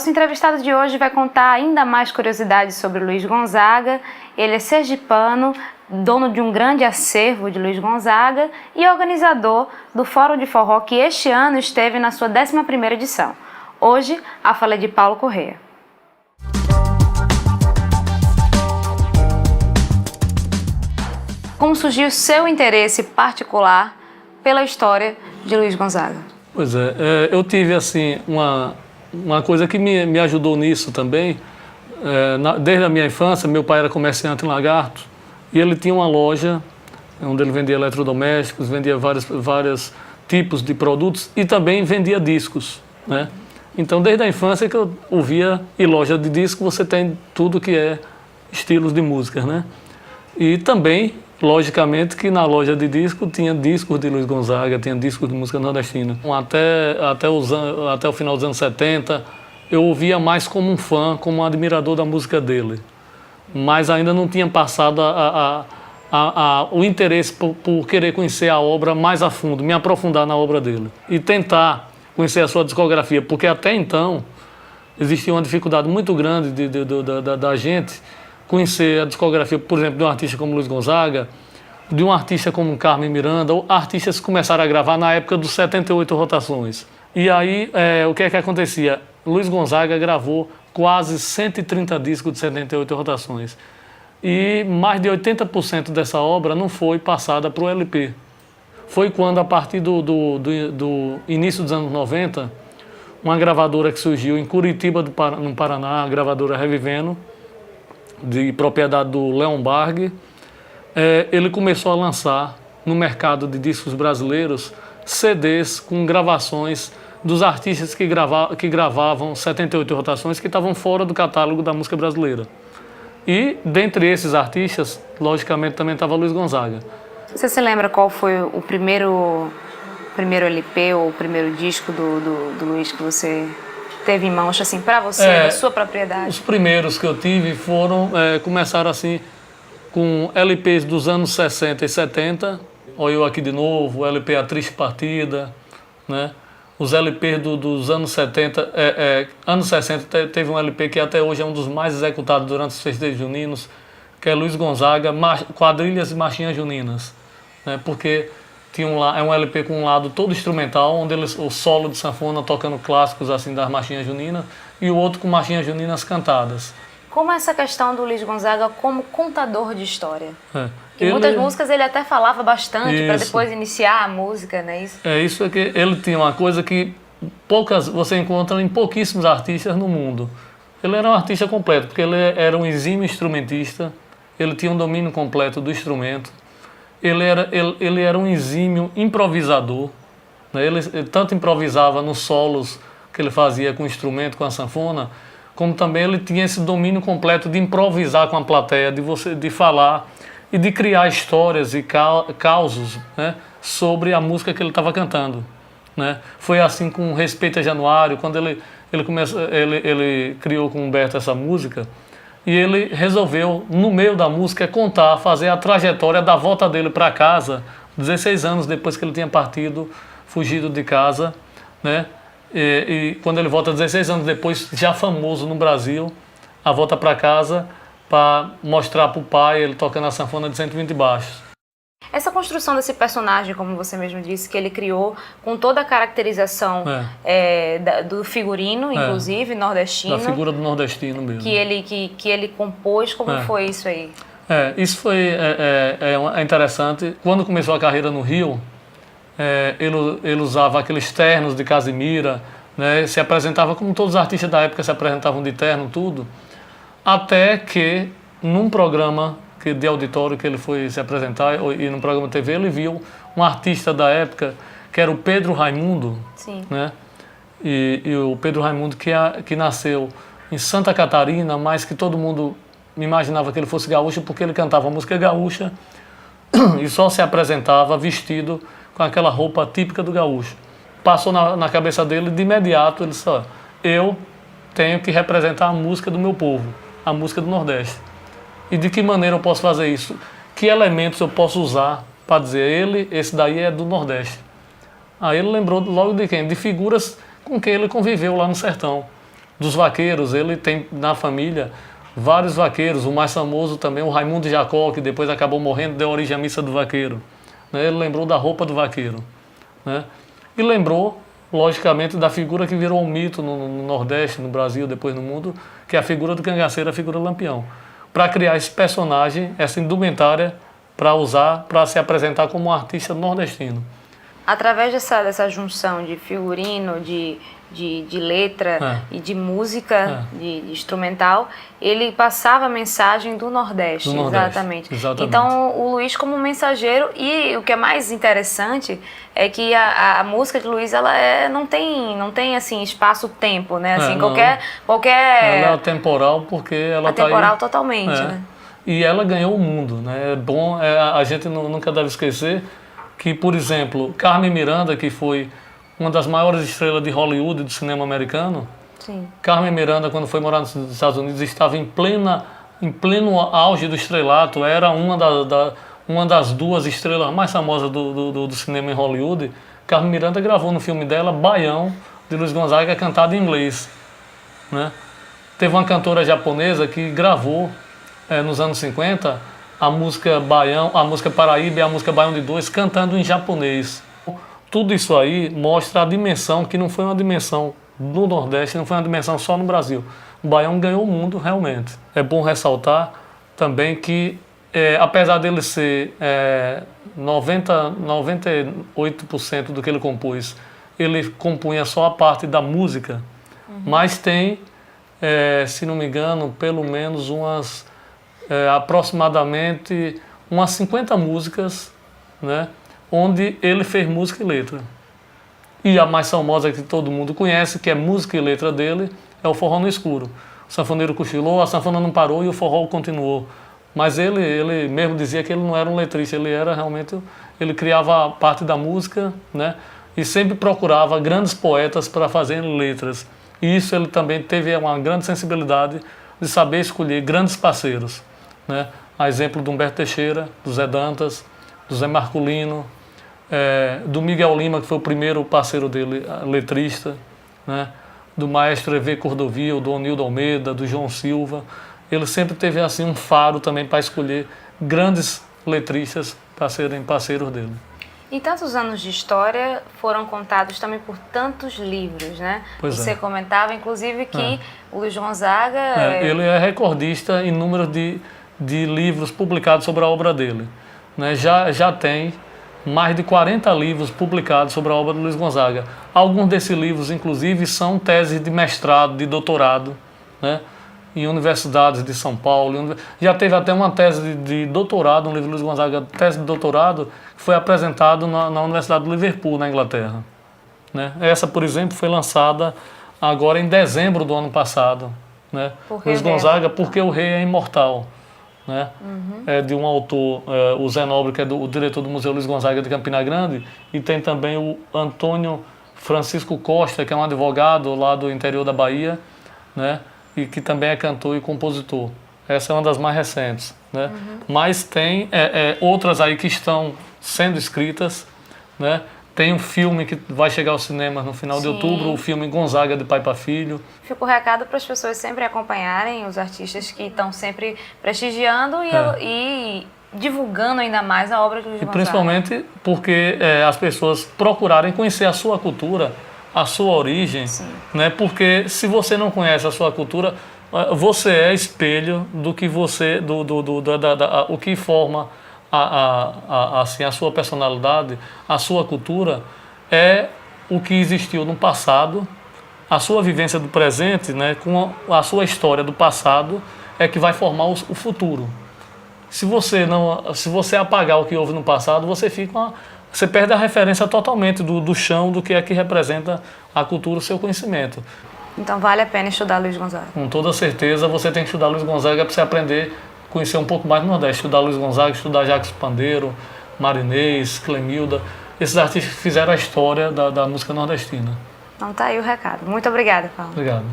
Nosso entrevistado de hoje vai contar ainda mais curiosidades sobre Luiz Gonzaga. Ele é sergipano, dono de um grande acervo de Luiz Gonzaga e organizador do Fórum de Forró, que este ano esteve na sua 11ª edição. Hoje, a fala é de Paulo Corrêa. Como surgiu o seu interesse particular pela história de Luiz Gonzaga? Pois é, eu tive assim uma coisa que me ajudou nisso também. Desde a minha infância, meu pai era comerciante em Lagarto e ele tinha uma loja onde ele vendia eletrodomésticos, vendia vários tipos de produtos e também vendia discos, né? Então, desde a infância que eu ouvia, e loja de disco você tem tudo que é estilos de música, né? E também, logicamente, que na loja de disco tinha discos de Luiz Gonzaga, tinha discos de música nordestina. Até o final dos anos 70, eu ouvia mais como um fã, como um admirador da música dele. Mas ainda não tinha passado o interesse por querer conhecer a obra mais a fundo, me aprofundar na obra dele. E tentar conhecer a sua discografia, porque até então existia uma dificuldade muito grande da gente conhecer a discografia, por exemplo, de um artista como Luiz Gonzaga, de um artista como Carmen Miranda, ou artistas que começaram a gravar na época dos 78 rotações. E aí, o que é que acontecia? Luiz Gonzaga gravou quase 130 discos de 78 rotações. E mais de 80% dessa obra não foi passada para o LP. Foi quando, a partir do início dos anos 90, uma gravadora que surgiu em Curitiba, no Paraná, a gravadora Revivendo, de propriedade do Leon Barg, ele começou a lançar no mercado de discos brasileiros CDs com gravações dos artistas que gravavam 78 rotações que estavam fora do catálogo da música brasileira. E, dentre esses artistas, logicamente, também estava Luiz Gonzaga. Você se lembra qual foi o primeiro LP ou o primeiro disco do Luiz que você teve em mãos, assim, para você, da sua propriedade? Os primeiros que eu tive começaram assim, com LPs dos anos 60 e 70, Olha Eu Aqui de Novo, o LP A Triste Partida, né? Os LPs dos anos 70, anos 60 teve um LP que até hoje é um dos mais executados durante os festejos juninos, que é Luiz Gonzaga, Quadrilhas e Marchinhas Juninas, né? Porque é um LP com um lado todo instrumental, onde o solo de sanfona tocando clássicos assim das marchinhas juninas, e o outro com marchinhas juninas cantadas. Como essa questão do Luiz Gonzaga como contador de história? Em muitas músicas ele até falava bastante para depois iniciar a música, não é isso? Isso é que ele tinha uma coisa que você encontra em pouquíssimos artistas no mundo. Ele era um artista completo, porque ele era um exímio instrumentista, ele tinha um domínio completo do instrumento, ele era um exímio improvisador, né? Ele tanto improvisava nos solos que ele fazia com o instrumento, com a sanfona, como também ele tinha esse domínio completo de improvisar com a plateia, de falar e de criar histórias e causos, né, sobre a música que ele estava cantando, né? Foi assim com Respeito a Januário, quando ele criou com Humberto essa música, e ele resolveu, no meio da música, fazer a trajetória da volta dele para casa, 16 anos depois que ele tinha fugido de casa, né? E quando ele volta 16 anos depois, já famoso no Brasil, a volta para casa para mostrar para o pai ele tocando a sanfona de 120 baixos. Essa construção desse personagem, como você mesmo disse, que ele criou com toda a caracterização do figurino, inclusive, nordestino. Da figura do nordestino mesmo. Que ele compôs, como foi isso aí? Isso foi interessante. Quando começou a carreira no Rio, ele usava aqueles ternos de Casimira, né? Se apresentava como todos os artistas da época se apresentavam de terno, tudo. Até que, num programa de auditório que ele foi se apresentar, e num programa de TV, ele viu um artista da época, que era o Pedro Raimundo. Sim. Né? E o Pedro Raimundo, que nasceu em Santa Catarina, mas que todo mundo imaginava que ele fosse gaúcho, porque ele cantava música gaúcha e só se apresentava vestido com aquela roupa típica do gaúcho. Passou na cabeça dele, de imediato, ele disse: eu tenho que representar a música do meu povo, a música do Nordeste. E de que maneira eu posso fazer isso? Que elementos eu posso usar para dizer, esse daí é do Nordeste? Aí ele lembrou logo de quem? De figuras com quem ele conviveu lá no sertão. dos vaqueiros, ele tem na família vários vaqueiros, o mais famoso também, o Raimundo Jacó, que depois acabou morrendo, deu origem à Missa do Vaqueiro. Né? Ele lembrou da roupa do vaqueiro. Né? E lembrou, logicamente, da figura que virou um mito no Nordeste, no Brasil, depois no mundo, que é a figura do cangaceiro, a figura do Lampião. Para criar esse personagem, essa indumentária, para usar, para se apresentar como um artista nordestino. Através dessa junção de figurino, de letra e de música, de instrumental, ele passava a mensagem do Nordeste, exatamente. Então, o Luiz como mensageiro, e o que é mais interessante é que a música de Luiz, ela não tem assim, espaço-tempo, né? Assim, qualquer... Ela é atemporal porque ela está aí... Atemporal totalmente, né? E ela ganhou o mundo, né? É bom, a gente nunca deve esquecer que, por exemplo, Carmen Miranda, que foi uma das maiores estrelas de Hollywood, do cinema americano. Sim. Carmen Miranda, quando foi morar nos Estados Unidos, estava em pleno auge do estrelato, era uma das duas estrelas mais famosas do cinema em Hollywood. Carmen Miranda gravou no filme dela Baião, de Luiz Gonzaga, cantado em inglês. Né? Teve uma cantora japonesa que gravou, nos anos 50, a música Baião, a música Paraíba e a música Baião de Dois, cantando em japonês. Tudo isso aí mostra a dimensão, que não foi uma dimensão do Nordeste, não foi uma dimensão só no Brasil. O Baião ganhou o mundo realmente. É bom ressaltar também que, apesar dele ser 98% do que ele compôs, ele compunha só a parte da música, mas tem, se não me engano, pelo menos aproximadamente umas 50 músicas, né? Onde ele fez música e letra. E a mais famosa que todo mundo conhece, que é música e letra dele, é o Forró no Escuro. O sanfoneiro cochilou, a sanfona não parou e o forró continuou. Mas ele mesmo dizia que ele não era um letrista, ele era realmente... Ele criava a parte da música, né? E sempre procurava grandes poetas para fazerem letras. E isso ele também teve uma grande sensibilidade de saber escolher grandes parceiros. Né? A exemplo do Humberto Teixeira, do Zé Dantas, do Zé Marculino, do Miguel Lima, que foi o primeiro parceiro dele, letrista, né? Do maestro E.V. Cordovil, do Onildo Almeida, do João Silva. Ele sempre teve assim, um faro também para escolher grandes letristas para serem parceiros dele. E tantos anos de história foram contados também por tantos livros, né? Você comentava, inclusive, que o Luiz Gonzaga... Ele é recordista em número de livros publicados sobre a obra dele. Né? Já tem mais de 40 livros publicados sobre a obra de Luiz Gonzaga. Alguns desses livros, inclusive, são teses de mestrado, de doutorado, né? Em universidades de São Paulo. Já teve até uma tese de doutorado, um livro de Luiz Gonzaga, tese de doutorado, que foi apresentado na Universidade de Liverpool, na Inglaterra. Né? Essa, por exemplo, foi lançada agora em dezembro do ano passado. Né? Luiz Gonzaga, Porque o Rei é Imortal. Né? É de um autor, o Zé Nobre, que é o diretor do Museu Luiz Gonzaga de Campina Grande, e tem também o Antônio Francisco Costa, que é um advogado lá do interior da Bahia, né? E que também é cantor e compositor. Essa é uma das mais recentes. Né? Mas tem outras aí que estão sendo escritas. Né? Tem um filme que vai chegar aos cinemas no final de outubro, o filme Gonzaga de Pai para Filho. Fica o recado para as pessoas sempre acompanharem os artistas que estão sempre prestigiando e divulgando ainda mais a obra de Luiz Gonzaga. Principalmente porque as pessoas procurarem conhecer a sua cultura, a sua origem, né? Porque se você não conhece a sua cultura, você é espelho do que você, o que forma assim, a sua personalidade, a sua cultura, é o que existiu no passado, a sua vivência do presente, né, com a sua história do passado, é que vai formar o futuro. Se você apagar o que houve no passado, você perde a referência totalmente do chão, do que é que representa a cultura, o seu conhecimento. Então vale a pena estudar Luiz Gonzaga? Com toda certeza você tem que estudar Luiz Gonzaga para você aprender, conhecer um pouco mais do Nordeste. Estudar Luiz Gonzaga, estudar Jacques Pandeiro, Marinês, Clemilda. Esses artistas que fizeram a história da música nordestina. Então tá aí o recado. Muito obrigada, Paulo. Obrigado.